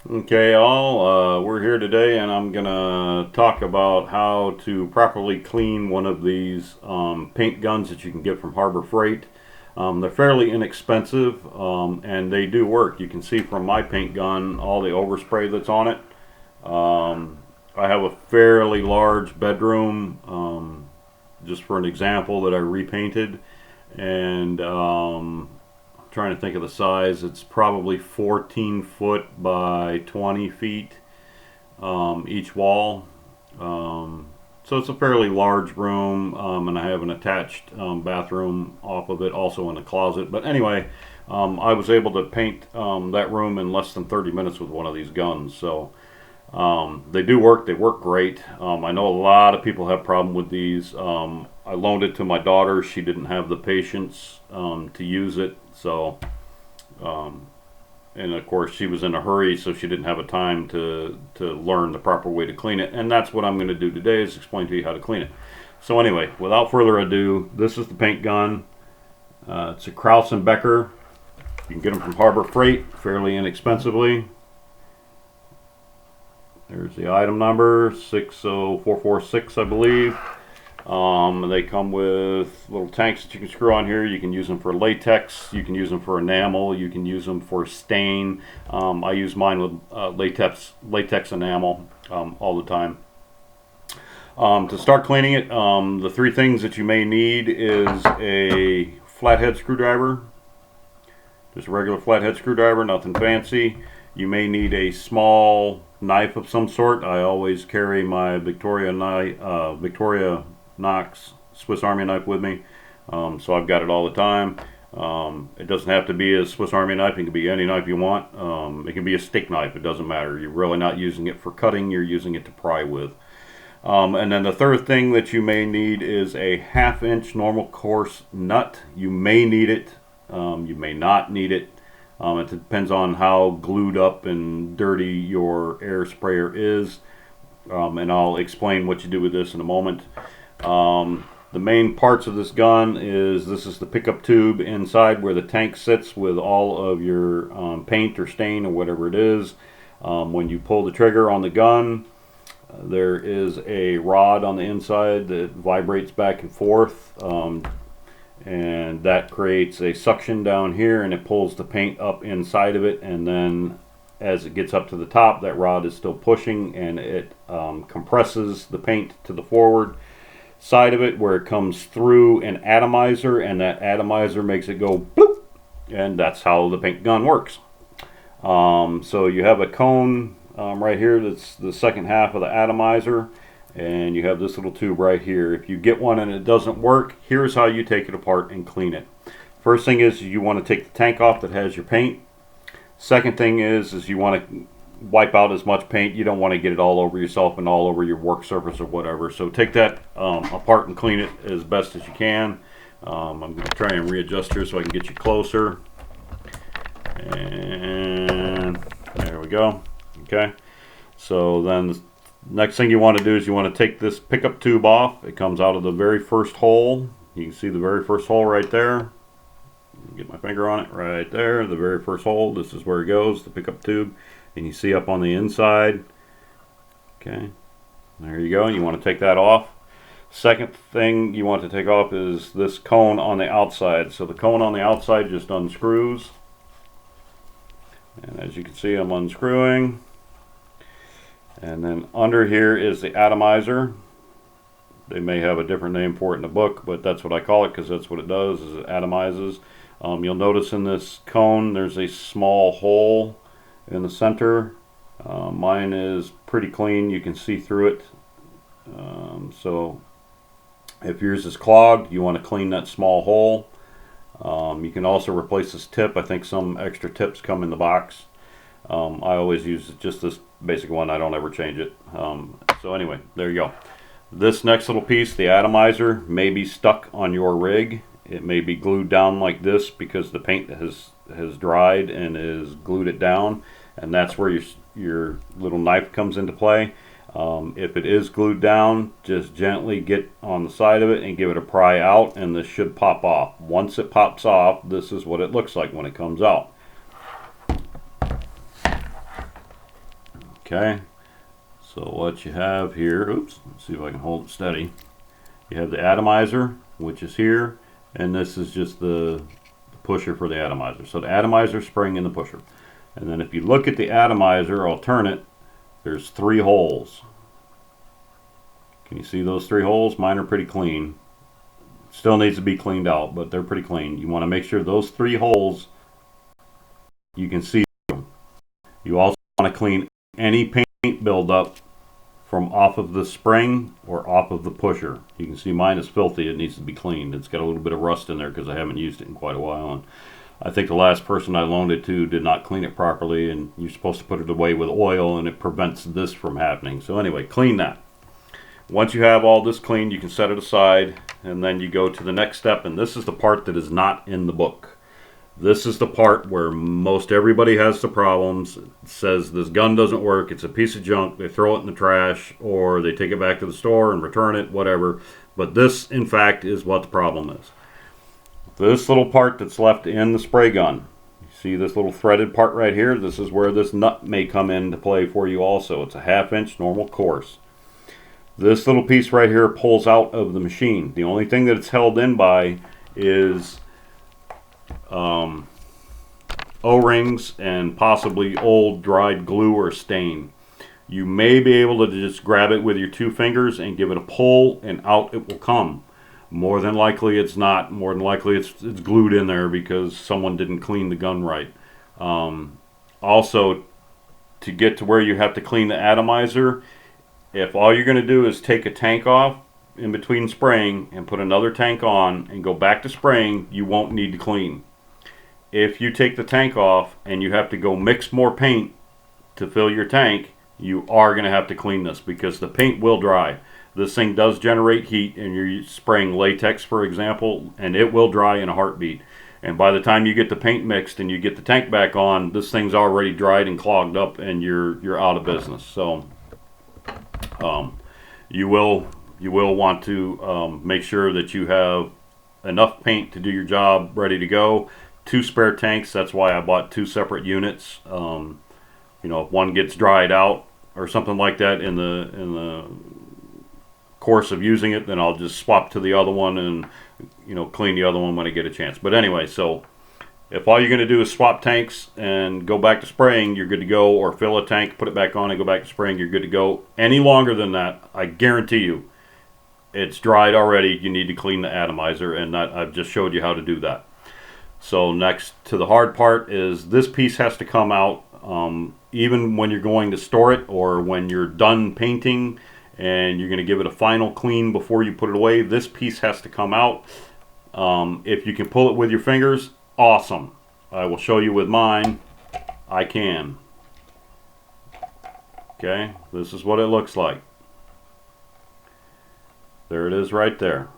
Okay, all, we're here today and I'm gonna talk about how to properly clean one of these paint guns that you can get from Harbor Freight. They're fairly inexpensive and they do work. You can see from my paint gun all the overspray that's on it. I have a fairly large bedroom, just for an example, that I repainted, and trying to think of the size. It's probably 14 foot by 20 feet each wall. So it's a fairly large room, and I have an attached bathroom off of it, also in a closet. But anyway, I was able to paint that room in less than 30 minutes with one of these guns. So they do work. They work great. I know a lot of people have problem with these. I loaned it to my daughter. She didn't have the patience to use it. So, and of course, she was in a hurry, so she didn't have a time to learn the proper way to clean it. And that's what I'm going to do today, is explain to you how to clean it. So anyway, without further ado, this is the paint gun. It's a Kraus and Becker. You can get them from Harbor Freight fairly inexpensively. There's the item number, 60446, I believe. They come with little tanks that you can screw on here. You can use them for latex. You can use them for enamel. You can use them for stain. I use mine with latex enamel all the time. To start cleaning it, the three things that you may need is a flathead screwdriver. Just a regular flathead screwdriver, nothing fancy. You may need a small knife of some sort. I always carry my Victoria Knox Swiss Army knife with me, so I've got it all the time. It doesn't have to be a Swiss Army knife. It can be any knife you want. It can be a steak knife. It doesn't matter. You're really not using it for cutting. You're using it to pry with. And then the third thing that you may need is a 1/2 inch normal course nut. You may need it. You may not need it. It depends on how glued up and dirty your air sprayer is. And I'll explain what you do with this in a moment. The main parts of this gun is, this is the pickup tube inside where the tank sits with all of your paint or stain or whatever it is. When you pull the trigger on the gun, there is a rod on the inside that vibrates back and forth. And that creates a suction down here, and it pulls the paint up inside of it, and then as it gets up to the top, that rod is still pushing, and it compresses the paint to the forward side of it, where it comes through an atomizer, and that atomizer makes it go bloop, and that's how the paint gun works. So you have a cone right here that's the second half of the atomizer, and you have this little tube right here. If you get one and it doesn't work, here's how you take it apart and clean it. First thing is, you want to take the tank off that has your paint. Second thing is you want to wipe out as much paint. You don't want to get it all over yourself and all over your work surface or whatever. So take that apart and clean it as best as you can. I'm going to try and readjust here so I can get you closer. And there we go. Okay. So then next thing you want to do is you want to take this pickup tube off. It comes out of the very first hole. You can see the very first hole right there. Get my finger on it right there. The very first hole. This is where it goes, the pickup tube. And you see up on the inside. Okay. There you go. You want to take that off. Second thing you want to take off is this cone on the outside. So the cone on the outside just unscrews. And as you can see, I'm unscrewing. And then under here is the atomizer. They may have a different name for it in the book, but that's what I call it, because that's what it does, is it atomizes. You'll notice in this cone there's a small hole in the center. Mine is pretty clean. You can see through it. So if yours is clogged, you want to clean that small hole. You can also replace this tip. I think some extra tips come in the box. I always use just this basic one. I don't ever change it. So anyway, there you go. This next little piece, the atomizer, may be stuck on your rig. It may be glued down like this because the paint has dried and is glued it down, and that's where your little knife comes into play. If it is glued down, just gently get on the side of it and give it a pry out, and this should pop off. Once it pops off, this is what it looks like when it comes out. Okay, so what you have here, oops, let's see if I can hold it steady. You have the atomizer, which is here, and this is just the pusher for the atomizer. So the atomizer spring and the pusher. And then if you look at the atomizer, I'll turn it, there's 3 holes. Can you see those 3 holes? Mine are pretty clean. Still needs to be cleaned out, but they're pretty clean. You want to make sure those 3 holes, you can see them. You also want to clean any paint buildup from off of the spring or off of the pusher. You can see mine is filthy. It needs to be cleaned. It's got a little bit of rust in there because I haven't used it in quite a while. And I think the last person I loaned it to did not clean it properly, and you're supposed to put it away with oil, and it prevents this from happening. So anyway, clean that. Once you have all this cleaned, you can set it aside, and then you go to the next step, and this is the part that is not in the book. This is the part where most everybody has the problems. It says this gun doesn't work, it's a piece of junk, they throw it in the trash, or they take it back to the store and return it, whatever. But this, in fact, is what the problem is. This little part that's left in the spray gun, you see this little threaded part right here? This is where this nut may come into play for you also. It's a 1/2 inch normal course. This little piece right here pulls out of the machine. The only thing that it's held in by is O-rings and possibly old dried glue or stain. You may be able to just grab it with your 2 fingers and give it a pull, and out it will come. More than likely it's not. More than likely it's glued in there because someone didn't clean the gun right. Also, to get to where you have to clean the atomizer, if all you're going to do is take a tank off in between spraying and put another tank on and go back to spraying, you won't need to clean. If you take the tank off and you have to go mix more paint to fill your tank, you are going to have to clean this because the paint will dry. This thing does generate heat, and you're spraying latex, for example, and it will dry in a heartbeat. And by the time you get the paint mixed and you get the tank back on, this thing's already dried and clogged up, and you're out of business. So you will want to make sure that you have enough paint to do your job, ready to go. 2 spare tanks. That's why I bought 2 separate units. You know, if one gets dried out or something like that in the course of using it, then I'll just swap to the other one and, you know, clean the other one when I get a chance. But anyway, so if all you're going to do is swap tanks and go back to spraying, you're good to go. Or fill a tank, put it back on, and go back to spraying, you're good to go. Any longer than that, I guarantee you, it's dried already. You need to clean the atomizer, and that I've just showed you how to do that. So next to the hard part is this piece has to come out. Even when you're going to store it, or when you're done painting and you're going to give it a final clean before you put it away, this piece has to come out. If you can pull it with your fingers, awesome. I will show you with mine. I can. Okay, this is what it looks like. There it is right there.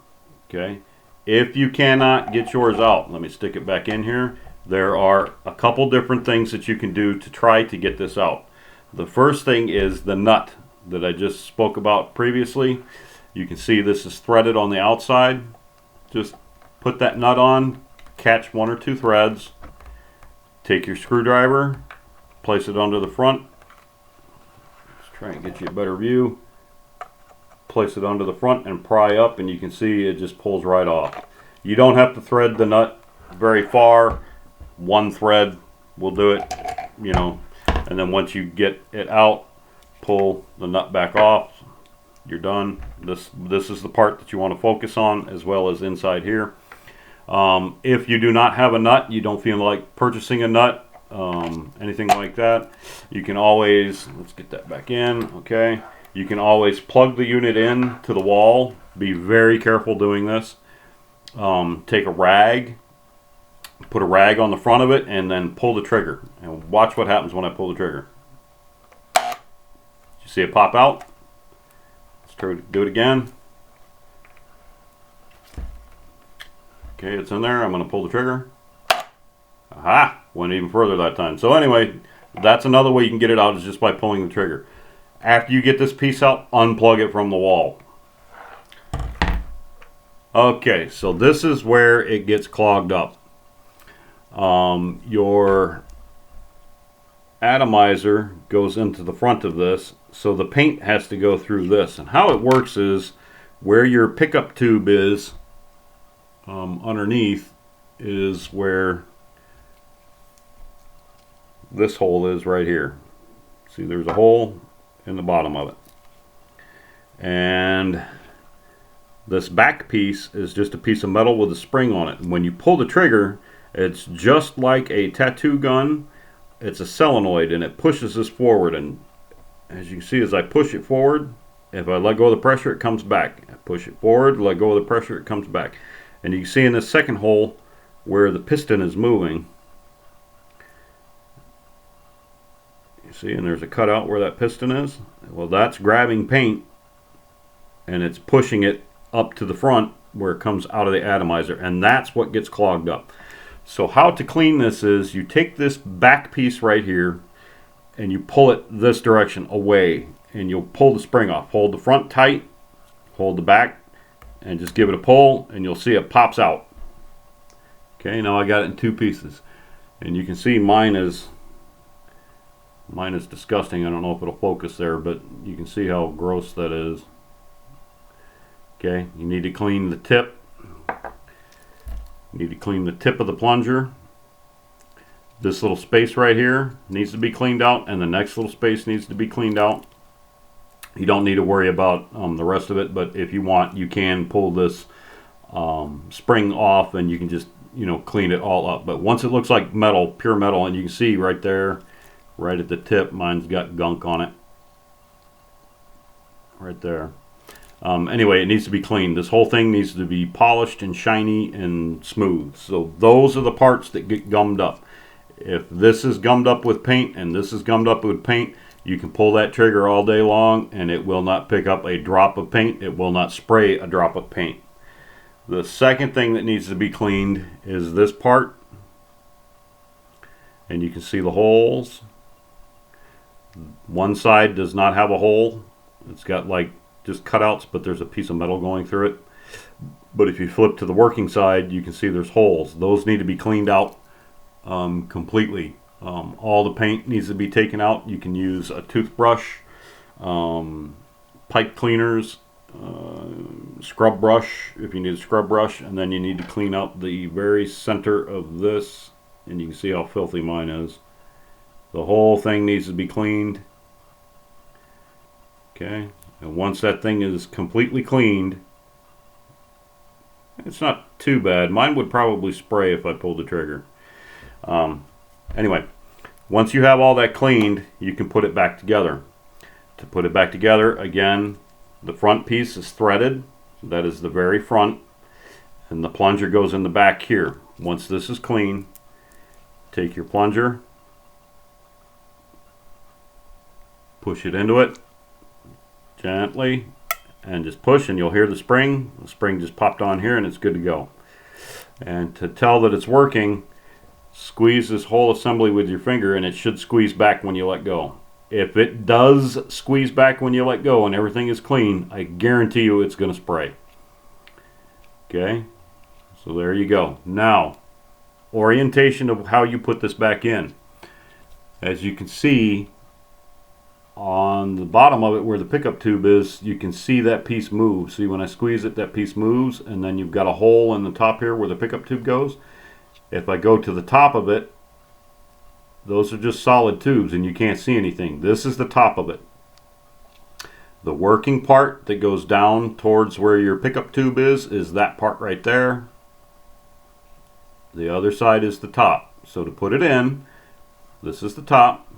Okay, if you cannot get yours out, let me stick it back in here. There are a couple different things that you can do to try to get this out. The first thing is the nut that I just spoke about previously. You can see this is threaded on the outside. Just put that nut on, catch 1 or 2 threads, take your screwdriver, place it under the front. Let's try and get you a better view. Place it under the front and pry up, and you can see it just pulls right off. You don't have to thread the nut very far. 1 thread will do it, you know, and then once you get it out, pull the nut back off. You're done. This is the part that you want to focus on, as well as inside here. If you do not have a nut, you don't feel like purchasing a nut, anything like that, you can always, let's get that back in, okay, you can always plug the unit in to the wall. Be very careful doing this. Take a rag, put a rag on the front of it, and then pull the trigger, and watch what happens when I pull the trigger. You see it pop out? Let's try to do it again. Okay, it's in there. I'm going to pull the trigger. Aha! Went even further that time. So anyway, that's another way you can get it out, is just by pulling the trigger. After you get this piece out, unplug it from the wall. Okay, so this is where it gets clogged up. Your atomizer goes into the front of this, so the paint has to go through this. And how it works is where your pickup tube is underneath is where this hole is right here. See, there's a hole in the bottom of it. And this back piece is just a piece of metal with a spring on it. And when you pull the trigger, it's just like a tattoo gun. It's a solenoid and it pushes this forward. And as you can see, as I push it forward, if I let go of the pressure, it comes back. I push it forward, let go of the pressure, it comes back. And you can see in this second hole where the piston is moving. You see, and there's a cutout where that piston is. Well, that's grabbing paint and it's pushing it up to the front where it comes out of the atomizer, and that's what gets clogged up. So how to clean this is you take this back piece right here and you pull it this direction away, and you'll pull the spring off. Hold the front tight, hold the back, and just give it a pull, and you'll see it pops out. Okay, now I got it in two pieces, and you can see mine is disgusting. I don't know if it'll focus there, but you can see how gross that is. Okay, you need to clean the tip. You need to clean the tip of the plunger. This little space right here needs to be cleaned out, and the next little space needs to be cleaned out. You don't need to worry about the rest of it, but if you want, you can pull this spring off and you can just, you know, clean it all up. But once it looks like metal, pure metal, and you can see right there, right at the tip, mine's got gunk on it. Right there. Anyway, it needs to be cleaned. This whole thing needs to be polished and shiny and smooth. So those are the parts that get gummed up. If this is gummed up with paint and this is gummed up with paint, you can pull that trigger all day long and it will not pick up a drop of paint. It will not spray a drop of paint. The second thing that needs to be cleaned is this part. And you can see the holes. One side does not have a hole. It's got like just cutouts, but there's a piece of metal going through it. But if you flip to the working side, you can see there's holes. Those need to be cleaned out completely. All the paint needs to be taken out. You can use a toothbrush, pipe cleaners, scrub brush if you need a scrub brush, and then you need to clean out the very center of this, and you can see how filthy mine is. The whole thing needs to be cleaned. Okay, and once that thing is completely cleaned, it's not too bad. Mine would probably spray if I pulled the trigger. Anyway, once you have all that cleaned, you can put it back together. To put it back together, again, the front piece is threaded. That is the very front. And the plunger goes in the back here. Once this is clean, take your plunger, push it into it gently, and just push, and you'll hear the spring. The spring just popped on here, and it's good to go. And to tell that it's working, squeeze this whole assembly with your finger, and it should squeeze back when you let go. If it does squeeze back when you let go and everything is clean, I guarantee you it's going to spray. Okay, so there you go. Now, orientation of how you put this back in. As you can see, on the bottom of it where the pickup tube is, you can see that piece move. See, when I squeeze it, that piece moves, and then you've got a hole in the top here where the pickup tube goes. If I go to the top of it, those are just solid tubes and you can't see anything. This is the top of it. The working part that goes down towards where your pickup tube is that part right there. The other side is the top. So to put it in, this is the top.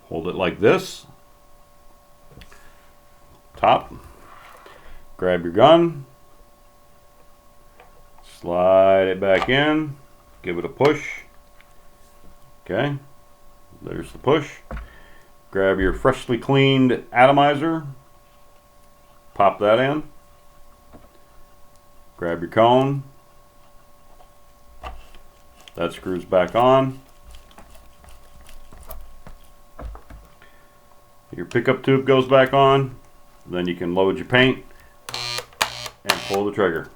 Hold it like this. Top. Grab your gun. Slide it back in. Give it a push. Okay. There's the push. Grab your freshly cleaned atomizer. Pop that in. Grab your cone. That screws back on. Your pickup tube goes back on. Then you can load your paint and pull the trigger.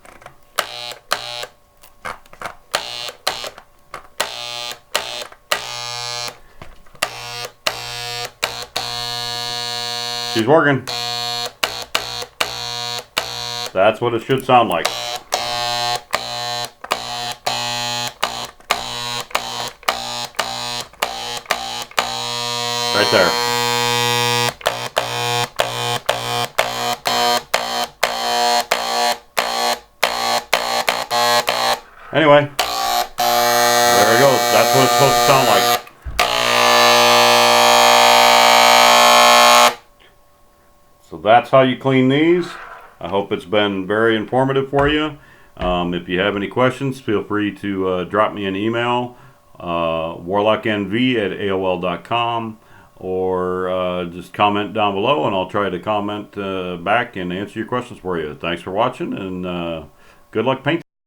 She's working. That's what it should sound like. Right there. Anyway, there it goes. That's what it's supposed to sound like. So that's how you clean these. I hope it's been very informative for you. If you have any questions, feel free to drop me an email, warlocknv@aol.com, or just comment down below, and I'll try to comment back and answer your questions for you. Thanks for watching, and good luck painting.